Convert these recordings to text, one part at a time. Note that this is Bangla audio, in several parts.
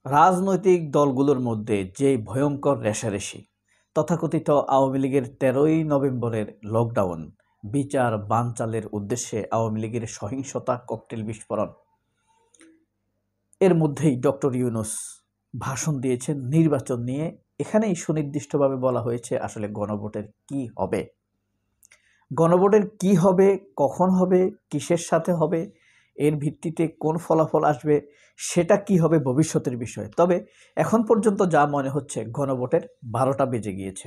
রাজনৈতিক দলগুলোর মধ্যে যে ভয়ঙ্কর রেষারেষি, তথাকথিত আওয়ামী লীগের 13ই নভেম্বরের লকডাউন, বিচার বানচালের উদ্দেশ্যে আওয়ামী লীগের সহিংসতা, ককটেল বিস্ফোরণ, এর মধ্যেই ডক্টর ইউনূস ভাষণ দিয়েছেন নির্বাচন নিয়ে। এখানেই সুনির্দিষ্টভাবে বলা হয়েছে আসলে গণভোটের কি হবে, গণভোটের কি হবে, কখন হবে, কিসের সাথে হবে, এর ভিত্তিতে কোন ফলাফল আসবে, সেটা কি হবে ভবিষ্যতের বিষয়। তবে এখন পর্যন্ত যা মনে হচ্ছে গণভোটের 12টা বেজে গিয়েছে,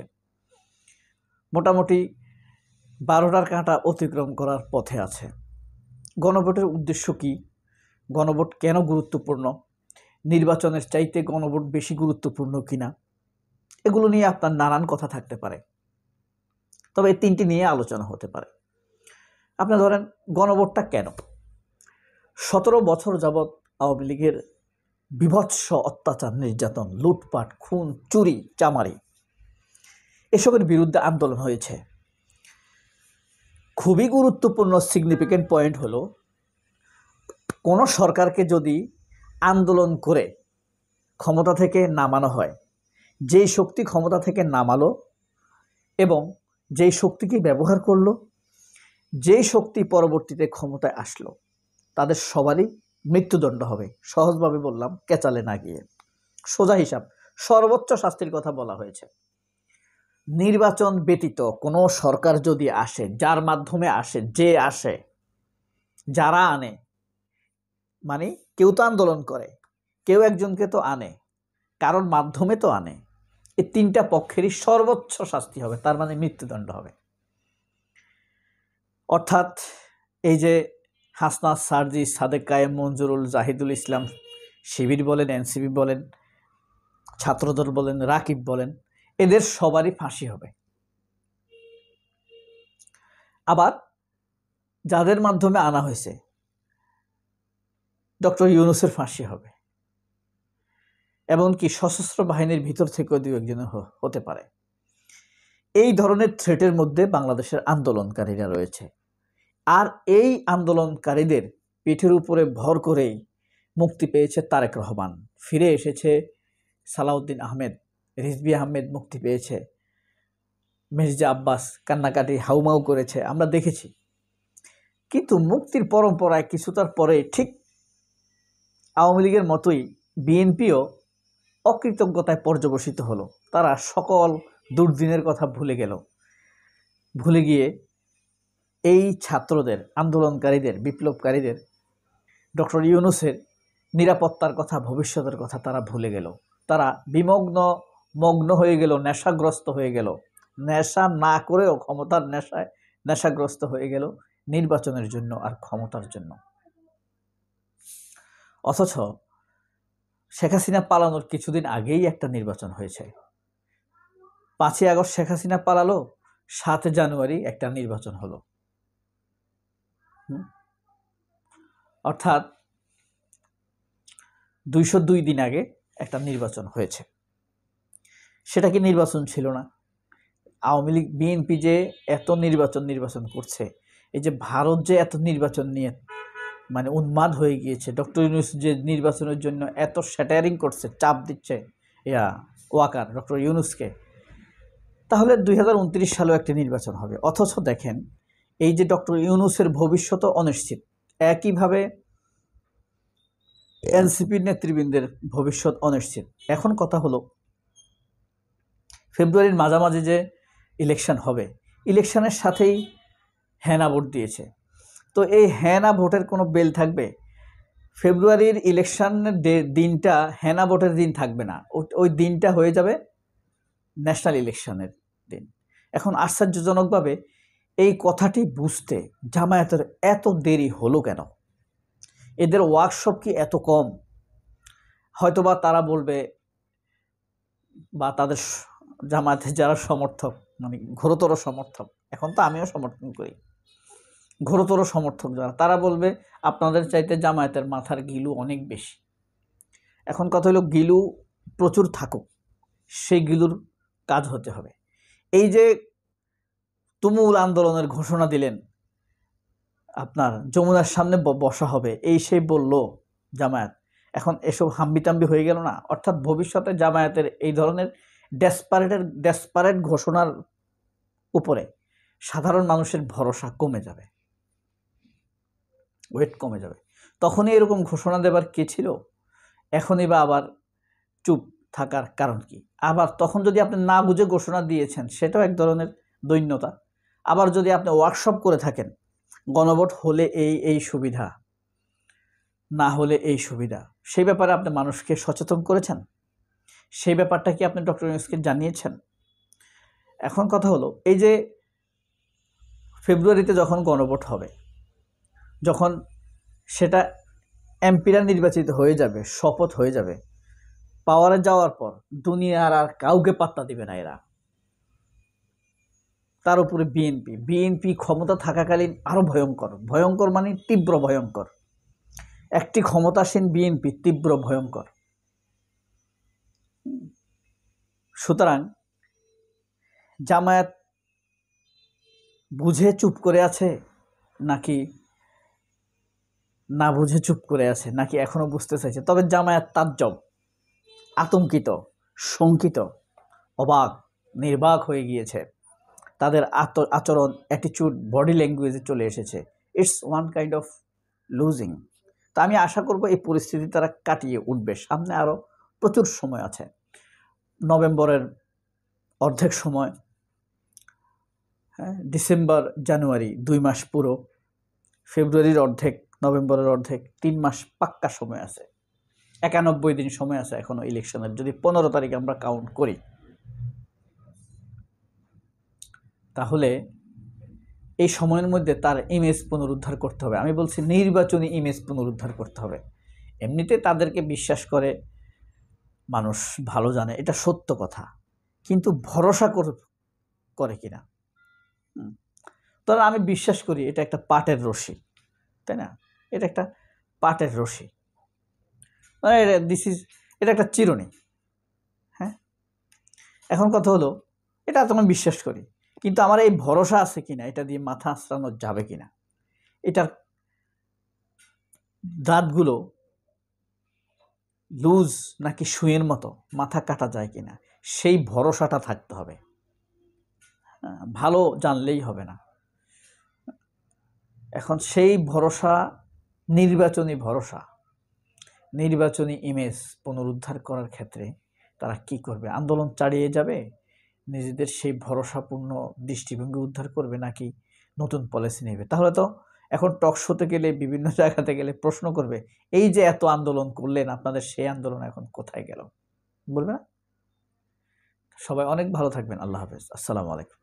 মোটামুটি 12টার কাঁটা অতিক্রম করার পথে আছে। গণভোটের উদ্দেশ্য কি, গণভোট কেন গুরুত্বপূর্ণ, নির্বাচনের চাইতে গণভোট বেশি গুরুত্বপূর্ণ কিনা, এগুলো নিয়ে আপনার নানান কথা থাকতে পারে। তবে এই তিনটি নিয়ে আলোচনা হতে পারে। আপনি ধরেন গণভোটটা কেন? 17 বছর যাবৎ আওয়ামী লীগের বিভৎস অত্যাচার, নির্যাতন, লুটপাট, খুন, চুরি, চামারি, এসবের বিরুদ্ধে আন্দোলন হয়েছে। খুবই গুরুত্বপূর্ণ সিগনিফিক্যান্ট পয়েন্ট হলো, কোনো সরকারকে যদি আন্দোলন করে ক্ষমতা থেকে নামানো হয়, যেই শক্তি ক্ষমতা থেকে নামালো এবং যেই শক্তিকে ব্যবহার করলো, যেই শক্তি পরবর্তীতে ক্ষমতায় আসলো, তাদের সবারই মৃত্যুদণ্ড হবে। সহজভাবে বললাম, কেচালে না গিয়ে সোজা হিসাব, সর্বোচ্চ শাস্তির কথা বলা হয়েছে। নির্বাচন ব্যতীত কোনো সরকার যদি আসে, যার মাধ্যমে আসে, যে আসে, যারা আনে, মানে কেউ তো আন্দোলন করে, কেউ একজনকে তো আনে, কারোর মাধ্যমে তো আনে, এই তিনটা পক্ষেরই সর্বোচ্চ শাস্তি হবে, তার মানে মৃত্যুদণ্ড হবে। অর্থাৎ এই যে হাসনাত, সার্জিস, সাদেক কায়েম, মঞ্জুরুল, জাহিদুল ইসলাম, শিবির বলেন, এনসিপি বলেন, ছাত্রদল বলেন, রাকিব বলেন, এদের সবারই ফাঁসি হবে। আবার যাদের মাধ্যমে আনা হয়েছে, ডক্টর ইউনূসের ফাঁসি হবে। এমনকি সশস্ত্র বাহিনীর ভিতর থেকেও দু একজনের হতে পারে। এই ধরনের থ্রেটের মধ্যে বাংলাদেশের আন্দোলনকারীরা রয়েছে। আর এই আন্দোলনকারীদের পিঠের উপরে ভর করেই মুক্তি পেয়েছে তারেক রহমান, ফিরে এসেছে সালাউদ্দিন আহমেদ, রিজভী আহমেদ মুক্তি পেয়েছে, মির্জা আব্বাস কান্নাকাটি হাউমাউ করেছে, আমরা দেখেছি। কিন্তু মুক্তির পরম্পরায় কিছুটার পরে ঠিক আওয়ামী লীগের মতোই বিএনপিও অকৃতজ্ঞতায় পর্যবসিত হলো। তারা সকল দুর্দিনের কথা ভুলে গেল, ভুলে গিয়ে এই ছাত্রদের, আন্দোলনকারীদের, বিপ্লবকারীদের, ডক্টর ইউনূসের নিরাপত্তার কথা, ভবিষ্যতের কথা তারা ভুলে গেল। তারা মগ্ন হয়ে গেল, নেশাগ্রস্ত হয়ে গেল। নেশা না করেও ক্ষমতার নেশাগ্রস্ত হয়ে গেল নির্বাচনের জন্য আর ক্ষমতার জন্য। অথচ শেখ হাসিনা পালানোর কিছুদিন আগেই একটা নির্বাচন হয়েছে। 5ই আগস্ট শেখ হাসিনা পালালো, 7 জানুয়ারি একটা নির্বাচন হলো। অর্থাৎ 202 দিন আগে একটা নির্বাচন হয়েছে। সেটা কি নির্বাচন ছিল না? আওয়ামী লীগ, বিএনপি যে এত নির্বাচন করছে, এই যে ভারত যে এত নির্বাচন নিয়ে মানে উন্মাদ হয়ে গিয়েছে, ডক্টর ইউনূস যে নির্বাচনের জন্য এত স্যাটারিং করছে, চাপ দিচ্ছে ওয়াকার ডক্টর ইউনূসকে, তাহলে 2029 সালেও একটা নির্বাচন হবে। অথচ দেখেন, এই যে ডক্টর ইউনূসের ভবিষ্যৎ অনিশ্চিত, একইভাবে এনসিপির নেতৃবৃন্দের ভবিষ্যৎ অনিশ্চিত। এখন কথা হলো, ফেব্রুয়ারির মাঝামাঝি যে ইলেকশন হবে, ইলেকশনের সাথেই হেনা ভোট দিয়েছে। তো এই হেনা ভোটের কোনো বেল থাকবে? ফেব্রুয়ারির ইলেকশনের দিনটা হেনা ভোটের দিন থাকবে না, ওই দিনটা হয়ে যাবে ন্যাশনাল ইলেকশনের দিন। এখন আশ্চর্যজনকভাবে এই কথাটি বুঝতে জামায়াতের এত দেরি হলো কেন? এদের ওয়ার্কশপ কি এত কম? হয়তোবা তারা বলবে, বা তাদের জামায়াতের যারা সমর্থক, মানে ঘোরতর সমর্থক, এখন তো আমিও সমর্থন করি, ঘোরতর সমর্থক যারা, তারা বলবে আপনাদের চাইতে জামায়াতের মাথার গিলু অনেক বেশি। এখন কথা হলো, গিলু প্রচুর থাকুক, সেই গিলুর কাজ হতে হবে। এই যে তুমুল আন্দোলনের ঘোষণা দিলেন, আপনার যমুনার সামনে বসা হবে, এই সেই বলল জামায়াত, এখন এসব হাম্বিতাম্বি হয়ে গেল না। অর্থাৎ ভবিষ্যতে জামায়াতের এই ধরনের ডেসপারেট ঘোষণার উপরে সাধারণ মানুষের ভরসা কমে যাবে, ওয়েট কমে যাবে। তখনই এরকম ঘোষণা দেবার কে ছিল? এখনই বা আবার চুপ থাকার কারণ কি? আবার তখন যদি আপনি না বুঝে ঘোষণা দিয়েছেন, সেটাও এক ধরনের দৈন্যতা। আবার যদি আপনি ওয়ার্কশপ করে থাকেন, গণভোট হলে এই সুবিধা, না হলে এই সুবিধা, সেই ব্যাপারে আপনি মানুষকে সচেতন করেছেন? সেই ব্যাপারটা কি আপনি ডক্টর ইউনূসকে জানিয়েছেন? এখন কথা হলো, এই যে ফেব্রুয়ারিতে যখন গণভোট হবে, যখন সেটা এমপিরা নির্বাচিত হয়ে যাবে, শপথ হয়ে যাবে, পাওয়ারে যাওয়ার পর দুনিয়ার আর কাউকে পাত্তা দিবে না এরা। তার উপরে বিএনপি ক্ষমতা থাকাকালীন আরো ভয়ঙ্কর মানে তীব্র ভয়ঙ্কর। একটি ক্ষমতাসীন বিএনপি তীব্র ভয়ঙ্কর। সুতরাং জামায়াত বুঝে চুপ করে আছে নাকি না বুঝে চুপ করে আছে, নাকি এখনো বুঝতে চাইছে? তবে জামায়াত তাজ্জব, আতঙ্কিত, শঙ্কিত, অবাক, নির্বাক হয়ে গিয়েছে। তাদের আচরণ, অ্যাটিটিউড, বডি ল্যাঙ্গুয়েজে চলে এসেছে। It's one kind of losing. তা আমি আশা করব এই পরিস্থিতি তারা কাটিয়ে উঠবে। সামনে আরও প্রচুর সময় আছে। নভেম্বরের অর্ধেক সময়, ডিসেম্বর, জানুয়ারি 2 মাস পুরো, ফেব্রুয়ারির অর্ধেক, নভেম্বরের অর্ধেক, 3 মাস পাক্কা সময় আছে। 91 দিন সময় আছে এখনো ইলেকশনের, যদি 15 তারিখ আমরা কাউন্ট করি। তাহলে এই সময়ের মধ্যে তার ইমেজ পুনরুদ্ধার করতে হবে। আমি বলছি নির্বাচনী ইমেজ পুনরুদ্ধার করতে হবে। এমনিতে তাদেরকে বিশ্বাস করে মানুষ, ভালো জানে, এটা সত্য কথা, কিন্তু ভরসা করে কিনা। তবে আমি বিশ্বাস করি এটা একটা পাটের রশি, তাই না? এটা একটা পাটের রশি, এটা একটা চিরুনি। হ্যাঁ, এখন কথা হলো, এটা তো আমি বিশ্বাস করি, কিন্তু আমার এই ভরসা আছে কিনা, এটা দিয়ে মাথা আঁচড়ানো যাবে কিনা, এটার দাঁতগুলো লুজ নাকি সুইয়ের মতো মাথা কাটা যায় কিনা, সেই ভরসাটা থাকতে হবে। ভালো জানলেই হবে না। এখন সেই ভরসা, নির্বাচনী ইমেজ পুনরুদ্ধার করার ক্ষেত্রে তারা কি করবে? আন্দোলন চালিয়ে যাবে, নিজেদের সেই ভরসাপূর্ণ দৃষ্টিভঙ্গি উদ্ধার করবে, নাকি নতুন পলিসি নেবে? তাহলে তো এখন টক শোতে গেলে, বিভিন্ন জায়গাতে গেলে প্রশ্ন করবে, এই যে এত আন্দোলন করলেন, আপনাদের সেই আন্দোলন এখন কোথায় গেল? বলবে না? সবাই অনেক ভালো থাকবেন। আল্লাহ হাফেজ। আসসালামু আলাইকুম।